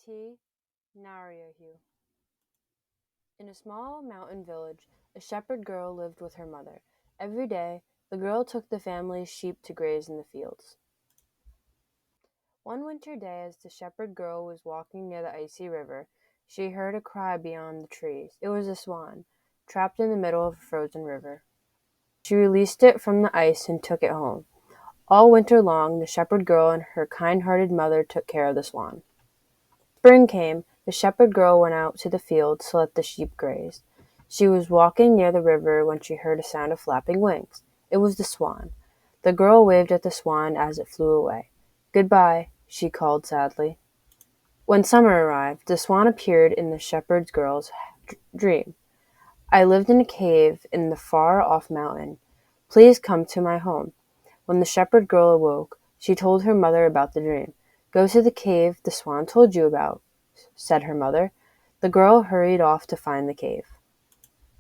TeenTigerTV. In a small mountain village, a shepherd girl lived with her mother. Every day, the girl took the family's sheep to graze in the fields. One winter day, as the shepherd girl was walking near the icy river, she heard a cry beyond the trees. It was a swan, trapped in the middle of a frozen river. She released it from the ice and took it home. All winter long, the shepherd girl and her kind-hearted mother took care of the swan. Spring came. The shepherd girl went out to the fields to let the sheep graze. She was walking near the river when she heard a sound of flapping wings. It was the swan. The girl waved at the swan as it flew away. "Goodbye," she called sadly. When summer arrived, the swan appeared in the shepherd girl's dream. "I lived in a cave in the far-off mountain. Please come to my home." When the shepherd girl awoke, she told her mother about the dream. "Go to the cave the swan told you about," said her mother. The girl hurried off to find the cave.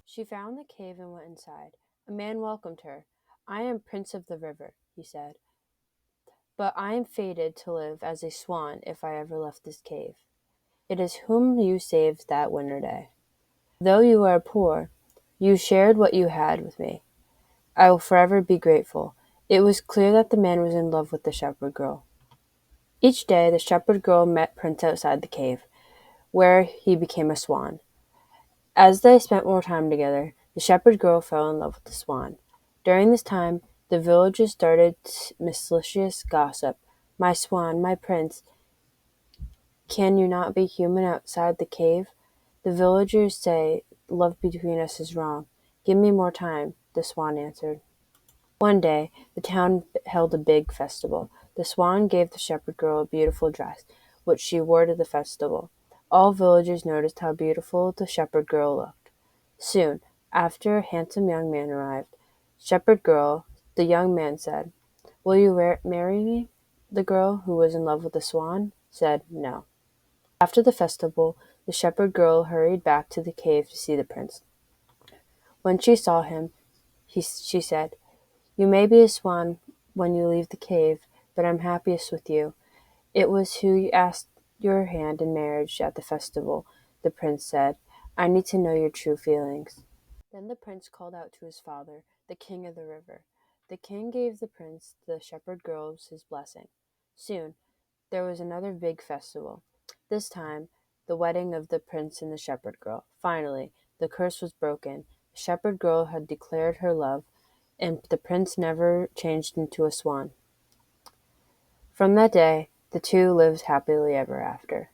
She found the cave and went inside. A man welcomed her. "I am Prince of the River," he said, "but I am fated to live as a swan if I ever left this cave. It is whom you saved that winter day. Though you are poor, you shared what you had with me. I will forever be grateful." It was clear that the man was in love with the shepherd girl. Each day, the shepherd girl met Prince outside the cave, where he became a swan. As they spent more time together, the shepherd girl fell in love with the swan. During this time, the villagers started malicious gossip. "My swan, my prince, can you not be human outside the cave? The villagers say love between us is wrong." "Give me more time," the swan answered. One day, the town held a big festival. The swan gave the shepherd girl a beautiful dress, which she wore to the festival. All villagers noticed how beautiful the shepherd girl looked. Soon after, a handsome young man arrived. "Shepherd girl," the young man said, "will you marry me?" The girl, who was in love with the swan, said no. After the festival, the shepherd girl hurried back to the cave to see the prince. When she saw him, she said, "You may be a swan when you leave the cave, but I'm happiest with you." "It was who asked your hand in marriage at the festival," the prince said. "I need to know your true feelings." Then the prince called out to his father, the king of the river. The king gave the prince, the shepherd girl, his blessing. Soon, there was another big festival. This time, the wedding of the prince and the shepherd girl. Finally, the curse was broken. The shepherd girl had declared her love, and the prince never changed into a swan. From that day, the two lived happily ever after.